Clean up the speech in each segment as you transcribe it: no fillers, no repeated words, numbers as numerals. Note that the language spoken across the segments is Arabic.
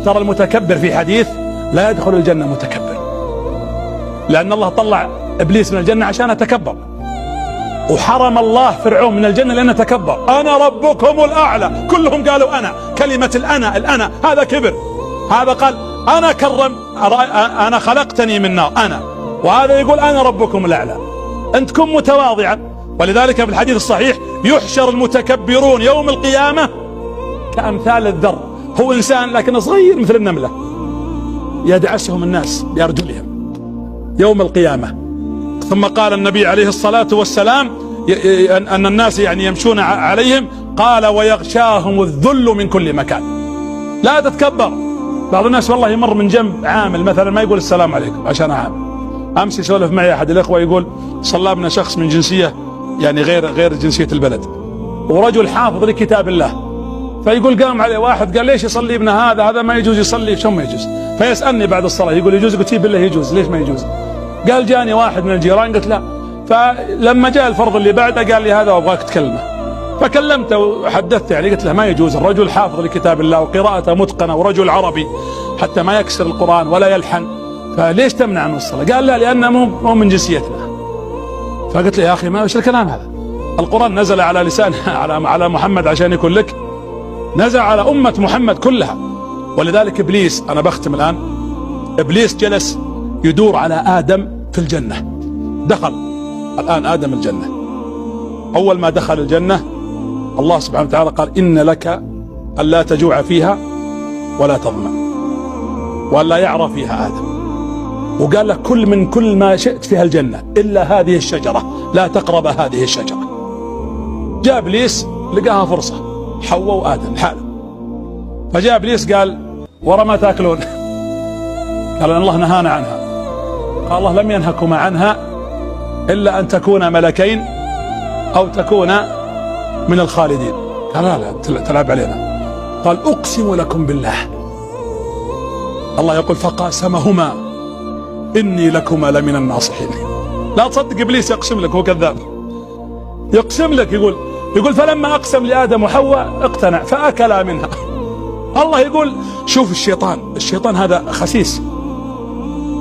ترى المتكبر في حديث لا يدخل الجنة متكبر، لأن الله طلع إبليس من الجنة عشان تكبر، وحرم الله فرعون من الجنة لأنه تكبر. أنا ربكم الأعلى، كلهم قالوا أنا، كلمة الأنا هذا كبر. هذا قال أنا كرم، أنا خلقتني من نار أنا، وهذا يقول أنا ربكم الأعلى. أنت كن متواضعا. ولذلك في الحديث الصحيح يحشر المتكبرون يوم القيامة كأمثال الذر، هو إنسان لكن صغير مثل النملة، يدعسهم الناس بأرجلهم يوم القيامة. ثم قال النبي عليه الصلاة والسلام أن الناس يعني يمشون عليهم، قال ويغشاهم الذل من كل مكان. لا تتكبر. بعض الناس والله يمر من جنب عامل مثلا ما يقول السلام عليكم عشان عامل. أمس يسولف معي أحد الأخوة يقول صلى بنا شخص من جنسية يعني غير جنسية البلد، ورجل حافظ لكتاب الله، فيقول قام عليه واحد قال ليش يصلي ابن هذا ما يجوز يصلي. شو ما يجوز؟ فيسألني بعد الصلاة يقول يجوز؟ قلت بالله يجوز. ليش ما يجوز؟ قال جاني واحد من الجيران قلت لا، فلما جاء الفرض اللي بعده قال لي هذا وابغاك تكلمه، فكلمته وحدثت يعني قلت له ما يجوز، الرجل حافظ لكتاب الله وقراءته متقنة ورجل عربي حتى ما يكسر القرآن ولا يلحن، فليش تمنع من الصلاة؟ قال لا لأنه مو من جنسيتنا. فقلت له يا أخي ما وش الكلام هذا؟ القرآن نزل على لسان على محمد عشان يكون لك، نزل على أمة محمد كلها. ولذلك إبليس، أنا بختم الآن، إبليس جلس يدور على آدم في الجنة. دخل الآن آدم الجنة، أول ما دخل الجنة الله سبحانه وتعالى قال إن لك ألا تجوع فيها ولا تظمأ ولا يعرى فيها آدم، وقال له كل من كل ما شئت فيها الجنة إلا هذه الشجرة، لا تقرب هذه الشجرة. جاء إبليس لقاها فرصة، حواء وآدم حاله، فجاء إبليس قال ورا ما تأكلون؟ قال الله نهانا عنها. قال الله لم ينهكما عنها إلا أن تكونا ملكين أو تكونا من الخالدين. قال لا تلعب علينا. قال أقسم لكم بالله، الله يقول فقاسمهما إني لكما لمن الناصحين. لا تصدق إبليس يقسم لك، هو كذاب، يقسم لك. يقول فلما أقسم لآدم وحواء اقتنع فأكلا منها. الله يقول شوف الشيطان هذا خسيس،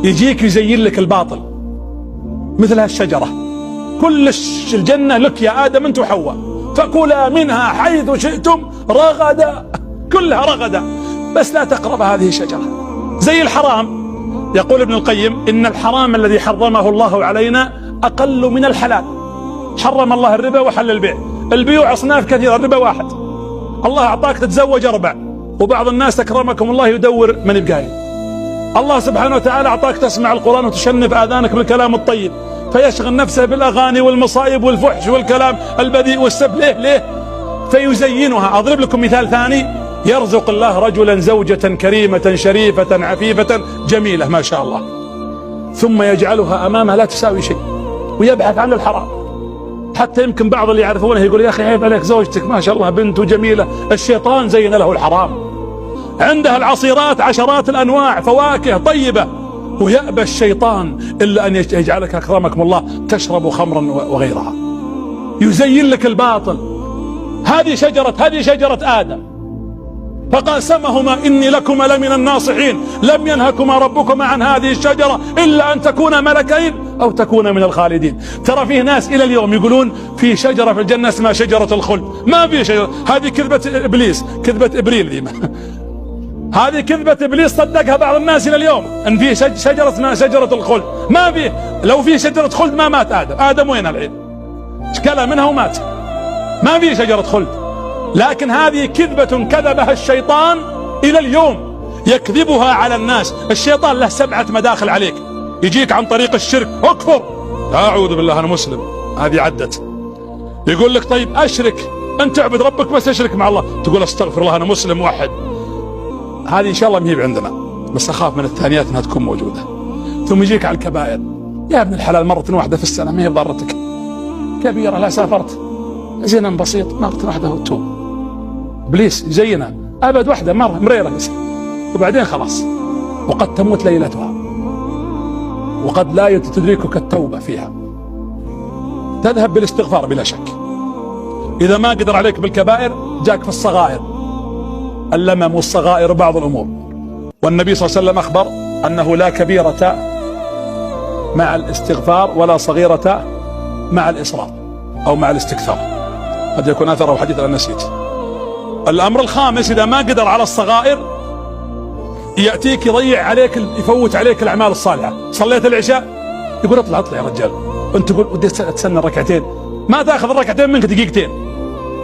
يجيك يزين لك الباطل مثل هالشجرة، كل الجنة لك يا آدم أنت وحواء، فكلا منها حيث شئتم رغدا، كلها رغدا، بس لا تقرب هذه الشجرة. زي الحرام، يقول ابن القيم إن الحرام الذي حرمه الله علينا أقل من الحلال. حرم الله الربا وحل البيع، البيوع أصناف كثيرة، الربا واحد. الله أعطاك تتزوج 4، وبعض الناس أكرمكم الله يدور من يبقى. الله سبحانه وتعالى أعطاك تسمع القرآن وتشنف آذانك بالكلام الطيب، فيشغل نفسه بالأغاني والمصائب والفحش والكلام البذيء والسب. ليه؟ فيزينها. أضرب لكم مثال ثاني، يرزق الله رجلا زوجة كريمة شريفة عفيفة جميلة ما شاء الله، ثم يجعلها أمامها لا تساوي شيء ويبحث عن الحرام. حتى يمكن بعض اللي يعرفونه يقول يا أخي عيب عليك زوجتك ما شاء الله بنت جميلة، الشيطان زين له الحرام، عندها العصيرات عشرات الأنواع فواكه طيبة، ويأبى الشيطان إلا أن يجعلك أكرمكم الله تشرب خمرا وغيرها، يزين لك الباطل. هذه شجرة آدم، فقاسمهما إني لكما لمن الناصحين لم ينهكما ربكما عن هذه الشجرة إلا أن تكونا ملكين أو تكونا من الخالدين. ترى فيه ناس إلى اليوم يقولون في شجرة في الجنة اسمها شجرة الخلد، ما في شجرة، هذه كذبة إبليس، كذبة إبريل دي هذه كذبة إبليس صدقها بعض الناس إلى اليوم أن في شجرة اسمها شجرة الخلد، ما في. لو في شجرة خلد ما مات آدم وين العين؟ اشكلها منها ومات، ما في شجرة خلد. لكن هذه كذبة كذبها الشيطان إلى اليوم، يكذبها على الناس. الشيطان له 7 مداخل عليك، يجيك عن طريق الشرك، اكفر، أعوذ بالله أنا مسلم، هذه عدت. يقول لك طيب أشرك، أنت تعبد ربك بس أشرك مع الله، تقول أستغفر الله أنا مسلم موحد. هذه إن شاء الله مهيب عندنا، بس أخاف من الثانيات أنها تكون موجودة. ثم يجيك على الكبائر، يا ابن الحلال مرة واحدة في السنة ما هي ضرتك، كبيرة لا سافرت، زنا بسيط مرة واحدة وتوب. إبليس يزينها أبد واحدة مرة مريرة بس، وبعدين خلاص، وقد تموت ليلتها، وقد لا تدركك التوبة فيها، تذهب بالاستغفار بلا شك. إذا ما قدر عليك بالكبائر جاك في الصغائر، اللمم والصغائر بعض الأمور. والنبي صلى الله عليه وسلم أخبر أنه لا كبيرة مع الاستغفار ولا صغيرة مع الإصرار أو مع الاستكثار. قد يكون أثره حديث أنا نسيت. الأمر الخامس، إذا ما قدر على الصغائر يأتيك يضيع عليك، يفوت عليك الأعمال الصالحة. صليت العشاء يقول اطلع يا رجال، أنت تقول ودي أتسنى الركعتين، ما تأخذ الركعتين منك دقيقتين،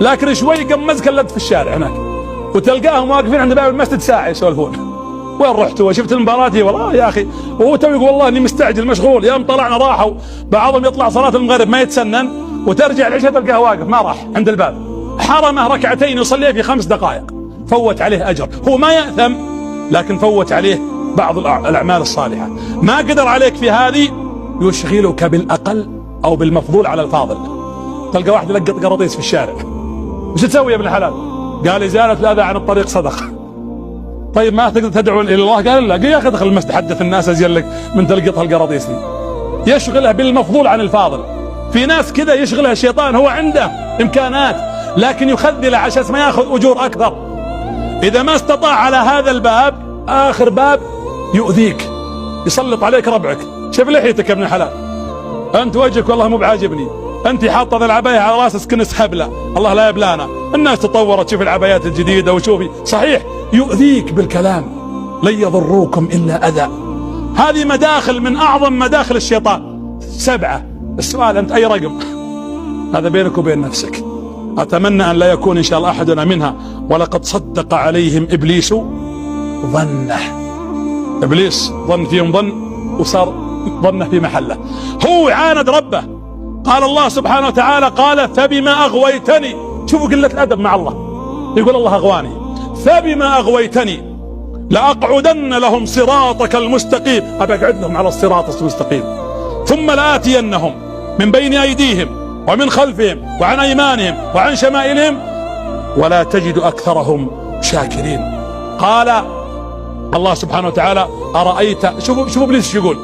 لكن شوي قمزك اللد في الشارع هناك، وتلقاهم واقفين عند باب المسجد ساعة يسولفون. وين رحتوا؟ شفت المباراة؟ والله يا أخي، وهو تو يقول والله إني مستعجل مشغول. يوم طلعنا راحوا، بعضهم يطلع صلاة المغرب ما يتسنن، وترجع العشاء تلقاه واقف ما راح عند الباب، حرمه ركعتين يصليها في 5 دقائق، فوت عليه أجر. هو ما يأثم، لكن فوت عليه بعض الأعمال الصالحة. ما قدر عليك في هذه، يشغلك بالأقل أو بالمفضول على الفاضل. تلقى واحد يلقط قراطيس في الشارع، وش تسوي يا ابن الحلال؟ قال إزالة الأذى عن الطريق صدقة. طيب ما تقدر تدعو إلى الله؟ قال لا. قال يا أخي ادخل المسجد حدث الناس أزين لك من تلقط هالقراطيس دي. يشغلها بالمفضول عن الفاضل. في ناس كذا يشغلها الشيطان، هو عنده إمكانات لكن يخذلها عشان ما ياخذ أجور أكثر. إذا ما استطاع على هذا الباب، آخر باب يؤذيك، يسلط عليك ربعك. شوف لحيتك يا ابن الحلال، أنت وجهك والله مو بعاجبني، أنت حاطة ذا العباية على راسك كنس حبلة، الله لا يبلانا. الناس تطورت، شوف العبايات الجديدة وشوفي. صحيح يؤذيك بالكلام، لن يضروكم إلا أذى. هذه مداخل من أعظم مداخل الشيطان 7. السؤال أنت أي رقم؟ هذا بينك وبين نفسك. أتمنى أن لا يكون إن شاء الله أحدنا منها. ولقد صدق عليهم إبليس ظنه. إبليس ظن فيهم ظن، وصار ظنه في محله. هو عاند ربه. قال الله سبحانه وتعالى قال فبما أغويتني. شوفوا قلة الأدب مع الله، يقول الله أغواني. فبما أغويتني لأقعدن لهم صراطك المستقيم. أبقى أقعد لهم على الصراط المستقيم. ثم لآتينهم من بين أيديهم ومن خلفهم وعن أيمانهم وعن شمائلهم ولا تجد أكثرهم شاكرين. قال الله سبحانه وتعالى أرأيت. شوفوا إبليس يقول.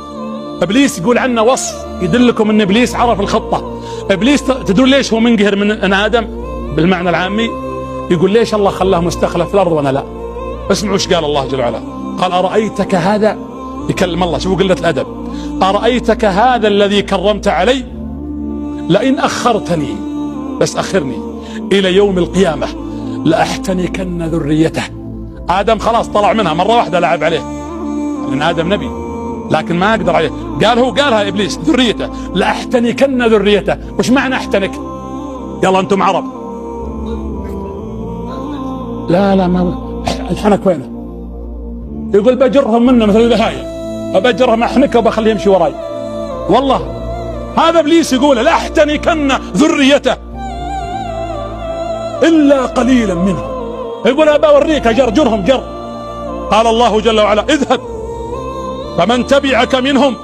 إبليس يقول عنه وصف يدلكم أن إبليس عرف الخطة. إبليس تدرون ليش هو منقهر من آدم بالمعنى العامي؟ يقول ليش الله خلاه مستخلف في الأرض وأنا لا؟ اسمعوا ايش قال الله جل وعلا. قال أرأيتك هذا، يكلم الله، شوفوا قلة الأدب. أرأيتك هذا الذي كرمت علي لئن أخرتني، بس أخرني إلى يوم القيامة لأحتنكن ذريته. آدم خلاص طلع منها مرة واحدة، لعب عليه لأن آدم نبي لكن ما أقدر عليه. قالها إبليس ذريته، لأحتنكن ذريته. وش معنى أحتنك؟ يلا أنتم عرب. لا ما الحنك وينه؟ يقول بجرهم منه مثل البهايم، أبجرهم أحنكه وبخليه يمشي وراي. والله هذا إبليس يقول لأحتنكن ذريته إلا قليلا منهم. يقول أبا أوريك جرهم جر. قال الله جل وعلا اذهب فمن تبعك منهم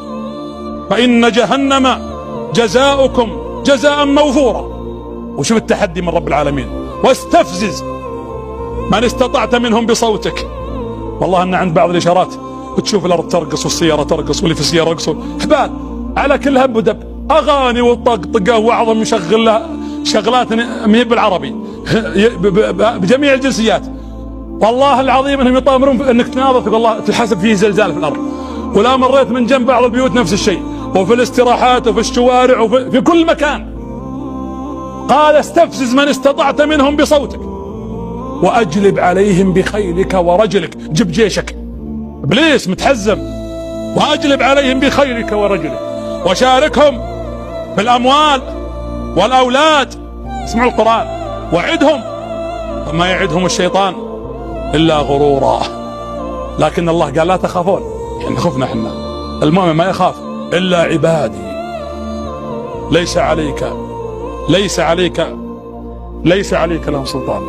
فإن جهنم جزاؤكم جزاء موفورا. وشوف التحدي من رب العالمين. واستفزز من استطعت منهم بصوتك. والله أن عند بعض الإشارات تشوف الأرض ترقص والسيارة ترقص واللي في السيارة يرقصون، حبال على كل هب ودب، أغاني وطقطقة وعظم يشغل لها شغلات مهي بالعربي بجميع الجنسيات. والله العظيم انهم يطامرون انك تناظر تقول الله تحسب فيه زلزال في الارض. ولا مريت من جنب بعض البيوت نفس الشيء، وفي الاستراحات وفي الشوارع وفي كل مكان. قال استفزز من استطعت منهم بصوتك واجلب عليهم بخيلك ورجلك. جب جيشك، ابليس متحزم. واجلب عليهم بخيلك ورجلك وشاركهم في الاموال والاولاد. اسمعوا القرآن. وعدهم وما يعدهم الشيطان إلا غرورا. لكن الله قال لا تخافون. احنا خفنا احنا. المؤمن ما يخاف إلا عبادي ليس عليك لهم سلطان.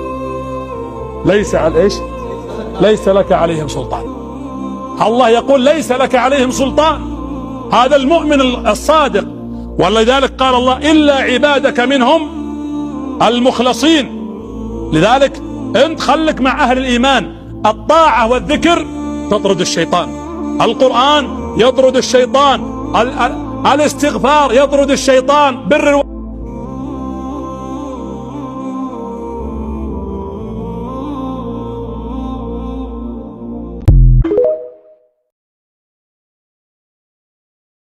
ليس لك عليهم سلطان. الله يقول ليس لك عليهم سلطان. هذا المؤمن الصادق. ولذلك قال الله إلا عبادك منهم المخلصين. لذلك انت خلك مع أهل الإيمان. الطاعة والذكر تطرد الشيطان، القرآن يطرد الشيطان، الاستغفار يطرد الشيطان، بر